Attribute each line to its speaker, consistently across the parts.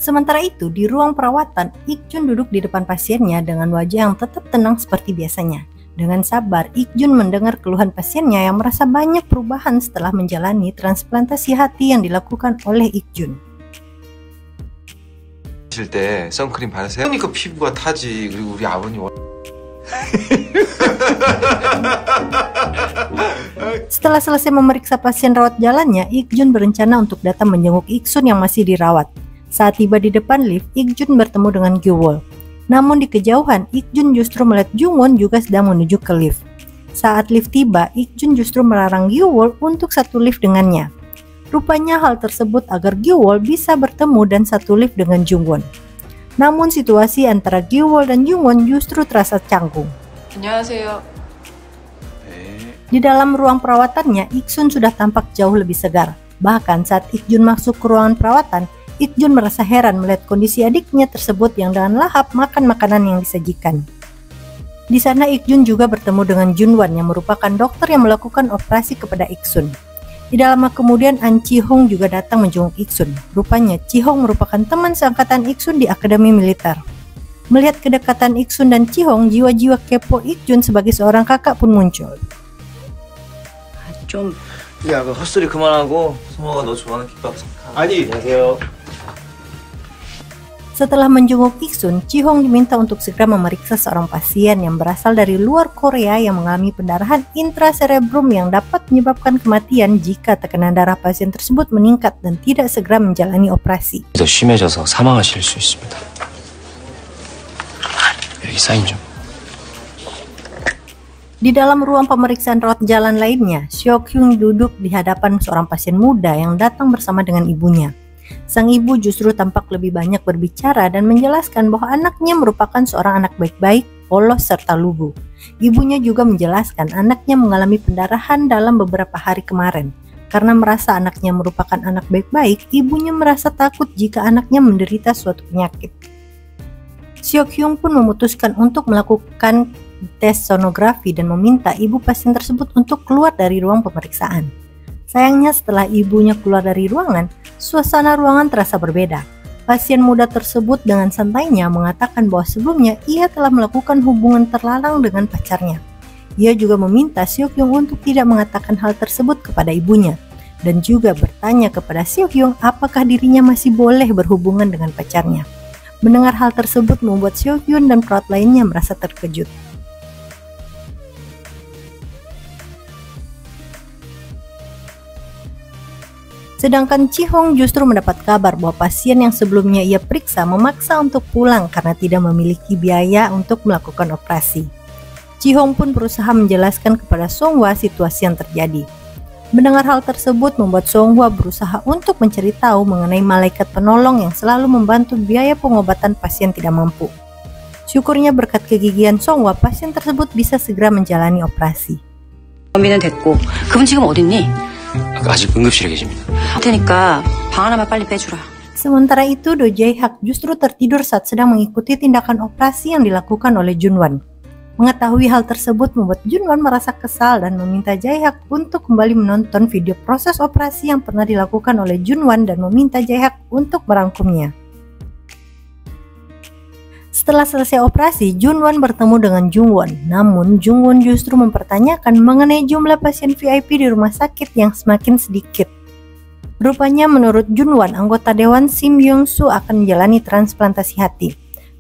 Speaker 1: Sementara itu, di ruang perawatan, Ik-jun duduk di depan pasiennya dengan wajah yang tetap tenang seperti biasanya. Dengan sabar, Ik-jun mendengar keluhan pasiennya yang merasa banyak perubahan setelah menjalani transplantasi hati yang dilakukan oleh Ik-jun.
Speaker 2: 때 선크림 바르세요? 그러니까 피부가 타지. 그리고 우리 아버님
Speaker 1: Setelah selesai memeriksa pasien rawat jalannya, Ik-jun berencana untuk datang menjenguk Ik-sun yang masih dirawat. Saat tiba di depan lift, Ik-jun bertemu dengan Gyu-wol. Namun di kejauhan, Ik-jun justru melihat Jung-won juga sedang menuju ke lift. Saat lift tiba, Ik-jun justru melarang Gyu-wol untuk satu lift dengannya. Rupanya hal tersebut agar Gyu-wol bisa bertemu dan satu lift dengan Jung-won. Namun situasi antara Gyu-wol dan Jung-won justru terasa canggung.
Speaker 3: 안녕하세요.
Speaker 1: Di dalam ruang perawatannya, Ik-sun sudah tampak jauh lebih segar. Bahkan saat Ik-jun masuk ke ruangan perawatan, Ik-jun merasa heran melihat kondisi adiknya tersebut yang dengan lahap makan makanan yang disajikan. Di sana Ik-jun juga bertemu dengan Jun-wan yang merupakan dokter yang melakukan operasi kepada Ik-sun. Tidak lama kemudian An Chi-hong juga datang menjenguk Ik-sun. Rupanya Chi-hong merupakan teman seangkatan Ik-sun di akademi militer. Melihat kedekatan Ik-sun dan Chi-hong, jiwa-jiwa kepo Ik-jun sebagai seorang kakak pun muncul.
Speaker 4: 야, 그 헛소리 그만하고 성호가 너 좋아하는 김밥 사다. 아니, 안녕하세요.
Speaker 1: Setelah menjenguk Ik-sun, Chi-hong diminta untuk segera memeriksa seorang pasien yang berasal dari luar Korea yang mengalami pendarahan intracerebrum yang dapat menyebabkan kematian jika tekanan darah pasien tersebut meningkat dan tidak segera menjalani operasi.
Speaker 4: 더 심해져서 사망하실 수 있습니다. 여기 사인 좀.
Speaker 1: Di dalam ruang pemeriksaan rawat jalan lainnya, Seok-hyun duduk di hadapan seorang pasien muda yang datang bersama dengan ibunya. Sang ibu justru tampak lebih banyak berbicara dan menjelaskan bahwa anaknya merupakan seorang anak baik-baik, polos, serta lugu. Ibunya juga menjelaskan anaknya mengalami pendarahan dalam beberapa hari kemarin. Karena merasa anaknya merupakan anak baik-baik, ibunya merasa takut jika anaknya menderita suatu penyakit. Seok-hyun pun memutuskan untuk melakukan tes sonografi dan meminta ibu pasien tersebut untuk keluar dari ruang pemeriksaan. Sayangnya setelah ibunya keluar dari ruangan, suasana ruangan terasa berbeda. Pasien muda tersebut dengan santainya mengatakan bahwa sebelumnya ia telah melakukan hubungan terlarang dengan pacarnya. Ia juga meminta Seok-hyun untuk tidak mengatakan hal tersebut kepada ibunya, dan juga bertanya kepada Seok-hyun apakah dirinya masih boleh berhubungan dengan pacarnya. Mendengar hal tersebut membuat Seok-hyun dan perawat lainnya merasa terkejut. Sedangkan Chi-hong justru mendapat kabar bahwa pasien yang sebelumnya ia periksa memaksa untuk pulang karena tidak memiliki biaya untuk melakukan operasi. Chi-hong pun berusaha menjelaskan kepada Song-hwa situasi yang terjadi. Mendengar hal tersebut membuat Song-hwa berusaha untuk mencari tahu mengenai malaikat penolong yang selalu membantu biaya pengobatan pasien tidak mampu. Syukurnya berkat kegigihan Song-hwa, pasien tersebut bisa segera menjalani operasi.
Speaker 5: 범인은 됐고, 그분 지금 어딨니?
Speaker 4: 아직 응급실에 계십니다.
Speaker 5: 테니까 방 하나만 빨리 빼주라.
Speaker 1: Sementara itu, Do Jae-hak justru tertidur saat sedang mengikuti tindakan operasi yang dilakukan oleh Jun-wan. Mengetahui hal tersebut membuat Jun-wan merasa kesal dan meminta Jae-hak untuk kembali menonton video proses operasi yang pernah dilakukan oleh Jun-wan dan meminta Jae-hak untuk merangkumnya. Setelah selesai operasi, Jun-wan bertemu dengan Jung-won. Namun, Jung-won justru mempertanyakan mengenai jumlah pasien VIP di rumah sakit yang semakin sedikit. Rupanya menurut Jun-won, anggota Dewan Sim Yong-soo akan menjalani transplantasi hati.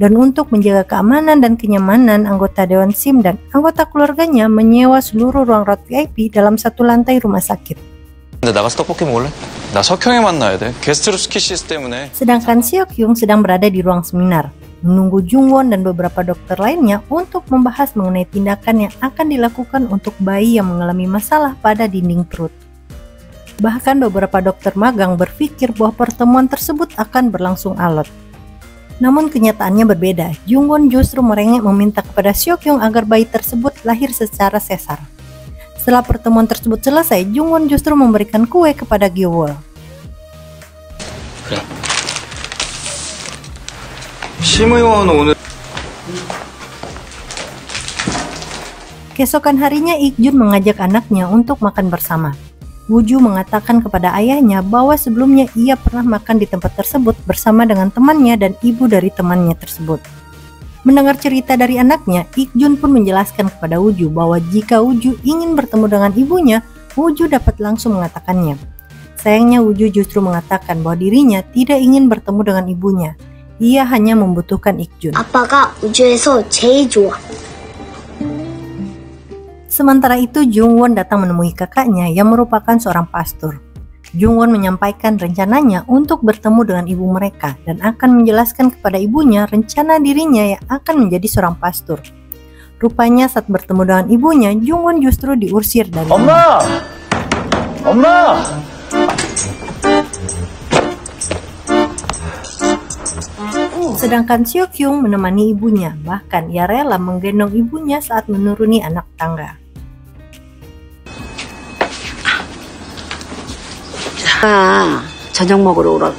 Speaker 1: Dan untuk menjaga keamanan dan kenyamanan, anggota Dewan Sim dan anggota keluarganya menyewa seluruh ruang rawat VIP dalam satu lantai rumah sakit.
Speaker 2: 근데 나가서 떡볶이 먹을래? 나 석형이 만나야 돼. 게스트로 스키시스 때문에.
Speaker 1: Sedangkan Seok-hyun sedang berada di ruang seminar, menunggu Jung-won dan beberapa dokter lainnya untuk membahas mengenai tindakan yang akan dilakukan untuk bayi yang mengalami masalah pada dinding perut. Bahkan beberapa dokter magang berpikir bahwa pertemuan tersebut akan berlangsung alot. Namun kenyataannya berbeda. Jung-won justru merengek meminta kepada Seok-hyun agar bayi tersebut lahir secara sesar. Setelah pertemuan tersebut selesai, Jung-won justru memberikan kue kepada Gyu-wol.
Speaker 2: 심의원 오늘
Speaker 1: Keesokan harinya, Ik-jun mengajak anaknya untuk makan bersama. Woo-ju mengatakan kepada ayahnya bahwa sebelumnya ia pernah makan di tempat tersebut bersama dengan temannya dan ibu dari temannya tersebut. Mendengar cerita dari anaknya, Ik-jun pun menjelaskan kepada Woo-ju bahwa jika Woo-ju ingin bertemu dengan ibunya, Woo-ju dapat langsung mengatakannya. Sayangnya Woo-ju justru mengatakan bahwa dirinya tidak ingin bertemu dengan ibunya. Ia hanya membutuhkan Ik-jun.
Speaker 3: 아빠가 우주에서 제일 좋아.
Speaker 1: Sementara itu, Jung-won datang menemui kakaknya yang merupakan seorang pastor. Jung-won menyampaikan rencananya untuk bertemu dengan ibu mereka dan akan menjelaskan kepada ibunya rencana dirinya yang akan menjadi seorang pastor. Rupanya saat bertemu dengan ibunya, Jung-won justru diusir dari rumah.
Speaker 4: 엄마!
Speaker 1: Sedangkan Seo-kyung menemani ibunya, bahkan ia rela menggendong ibunya saat menuruni anak tangga.
Speaker 5: 저녁 먹으러 오라고.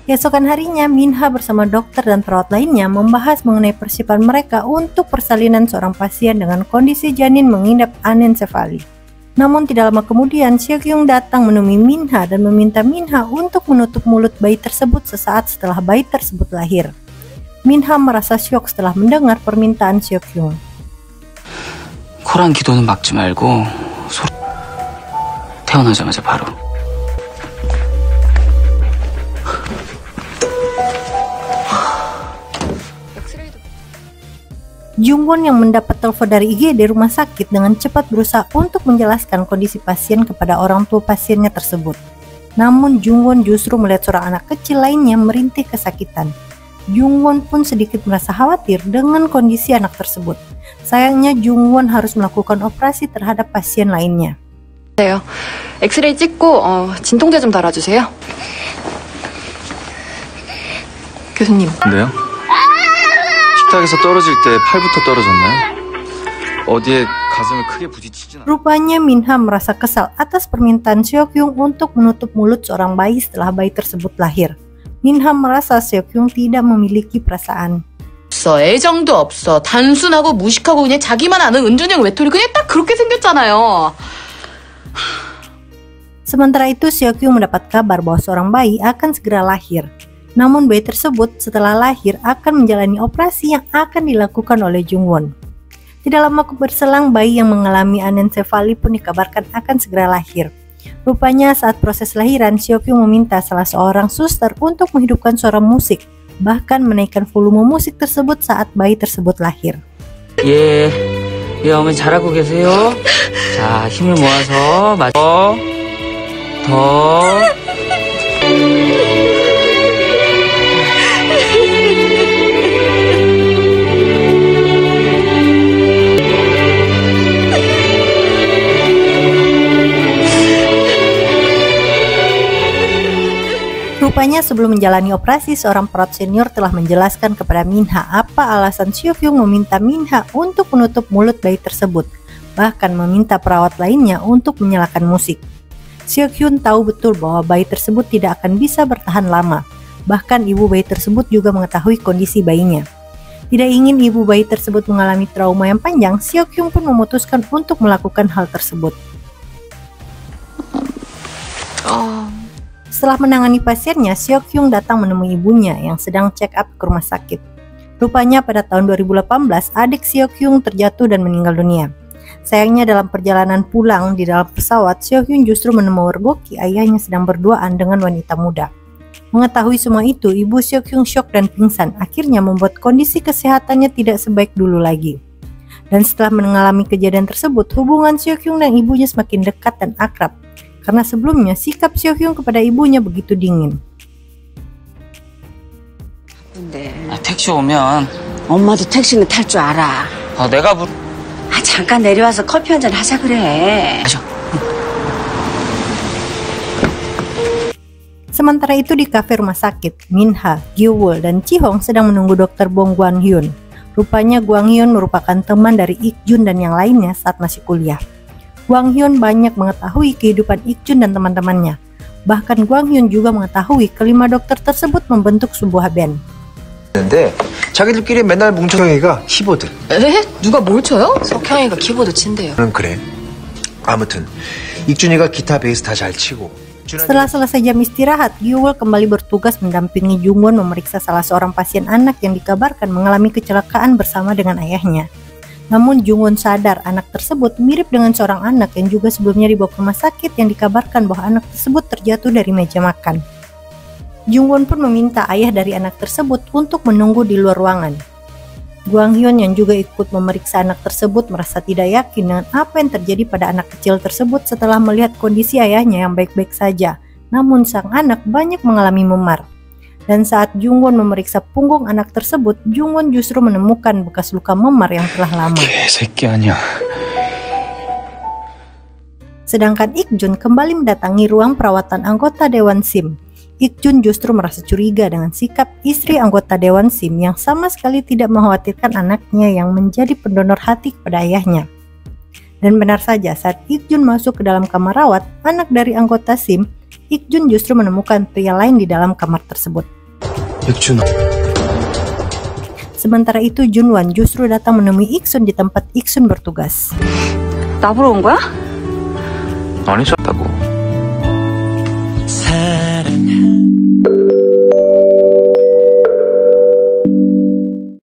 Speaker 1: Keesokan harinya, Minha bersama dokter dan perawat lainnya membahas mengenai persiapan mereka untuk persalinan seorang pasien dengan kondisi janin mengidap anencefali. Namun tidak lama kemudian, Seo-kyung datang menemui Minha dan meminta Minha untuk menutup mulut bayi tersebut sesaat setelah bayi tersebut lahir. Minha merasa syok setelah mendengar permintaan Seo-kyung.
Speaker 6: 코랑 기도는 막지 말고 태어나자마자 바로.
Speaker 1: Jung-won yang mendapat telepon dari IGD rumah sakit dengan cepat berusaha untuk menjelaskan kondisi pasien kepada orang tua pasiennya tersebut. Namun Jung-won justru melihat seorang anak kecil lainnya merintih kesakitan. Jung-won pun sedikit merasa khawatir dengan kondisi anak tersebut. Sayangnya Jung-won harus melakukan operasi terhadap pasien lainnya.
Speaker 7: 엑스레이 찍고 진통제 좀 달아주세요. 교수님.
Speaker 2: 근데요? 식탁에서 떨어질 때 팔부터 떨어졌나요? 어디에 가슴을 크게 부딪히진 않아요?
Speaker 1: Rupanya Minha merasa kesal atas permintaan Seo-kyung untuk menutup mulut seorang bayi setelah bayi tersebut lahir. Minha merasa Seo-kyung tidak memiliki perasaan.
Speaker 8: 없어. 애정도 없어. 단순하고 무식하고 그냥 자기만 아는 은둔형 외톨이 그냥 딱 그렇게 생겼잖아요.
Speaker 1: Sementara itu, Seo-kyung mendapat kabar bahwa seorang bayi akan segera lahir. Namun bayi tersebut setelah lahir akan menjalani operasi yang akan dilakukan oleh Jung-won. Tidak lama berselang, bayi yang mengalami anencefali pun dikabarkan akan segera lahir. Rupanya saat proses lahiran, Seo-kyung meminta salah seorang suster untuk menghidupkan suara musik, bahkan menaikkan volume musik tersebut saat bayi tersebut lahir.
Speaker 6: 예, 어머니 잘하고 계세요. 자, 힘을 모아서 더.
Speaker 1: Rupanya sebelum menjalani operasi, seorang perawat senior telah menjelaskan kepada Minha apa alasan Seo-kyung meminta Minha untuk menutup mulut bayi tersebut, bahkan meminta perawat lainnya untuk menyalakan musik. Seo-kyung tahu betul bahwa bayi tersebut tidak akan bisa bertahan lama, bahkan ibu bayi tersebut juga mengetahui kondisi bayinya. Tidak ingin ibu bayi tersebut mengalami trauma yang panjang, Seo-kyung pun memutuskan untuk melakukan hal tersebut. Setelah menangani pasiennya, Seo-kyung datang menemui ibunya yang sedang check up ke rumah sakit. Rupanya pada tahun 2018, adik Seo-kyung terjatuh dan meninggal dunia. Sayangnya dalam perjalanan pulang di dalam pesawat, Seo-kyung justru memergoki ayahnya sedang berduaan dengan wanita muda. Mengetahui semua itu, ibu Seo-kyung syok dan pingsan, akhirnya membuat kondisi kesehatannya tidak sebaik dulu lagi. Dan setelah mengalami kejadian tersebut, hubungan Seo-kyung dan ibunya semakin dekat dan akrab. Karena sebelumnya sikap Seo-kyung kepada ibunya begitu dingin.
Speaker 6: 택시 오면
Speaker 5: 엄마도 택시는 탈 줄 알아.
Speaker 6: 내가
Speaker 5: 잠깐 내려와서 커피 한잔 하자 그래.
Speaker 6: 마셔.
Speaker 1: Sementara itu di kafe rumah sakit, Minha, Gyu-wol, dan Ji-hong sedang menunggu dokter Bong Gwang-hyun. Rupanya Gwang-hyun merupakan teman dari Ik-jun dan yang lainnya saat masih kuliah. Gwang-hyun banyak mengetahui kehidupan Ik-jun dan teman-temannya. Bahkan Gwang-hyun juga mengetahui kelima dokter tersebut membentuk sebuah band.
Speaker 4: 근데 자기들끼리 맨날 뭉쳐형이가 키보드.
Speaker 7: 에? 누가 뭘 쳐요? 석형이가 키보드 친대요.
Speaker 4: 그래.
Speaker 9: 아무튼 익준이가 기타 베이스 다 잘 치고.
Speaker 1: Setelah selesai jam istirahat, Gyewol kembali bertugas mendampingi Jungwon memeriksa salah seorang pasien anak yang dikabarkan mengalami kecelakaan bersama dengan ayahnya. Namun Jungwon sadar anak tersebut mirip dengan seorang anak yang juga sebelumnya dibawa ke rumah sakit yang dikabarkan bahwa anak tersebut terjatuh dari meja makan. Jungwon pun meminta ayah dari anak tersebut untuk menunggu di luar ruangan. Gwang Hyun yang juga ikut memeriksa anak tersebut merasa tidak yakin dengan apa yang terjadi pada anak kecil tersebut setelah melihat kondisi ayahnya yang baik-baik saja. Namun sang anak banyak mengalami memar. Dan saat Jungwon memeriksa punggung anak tersebut, Jungwon justru menemukan bekas luka memar yang telah lama. Sedangkan Ik-jun kembali mendatangi ruang perawatan anggota Dewan Sim. Ik-jun justru merasa curiga dengan sikap istri anggota Dewan Sim yang sama sekali tidak mengkhawatirkan anaknya yang menjadi pendonor hati kepada ayahnya. Dan benar saja, saat Ik-jun masuk ke dalam kamar rawat anak dari anggota Sim, Ik-jun justru menemukan pria lain di dalam kamar tersebut.
Speaker 9: Ik-jun.
Speaker 1: Sementara itu Junwan justru datang menemui Ik-sun di tempat Ik-sun bertugas.
Speaker 5: 나 보러 온 거야?
Speaker 2: 아니셨다고.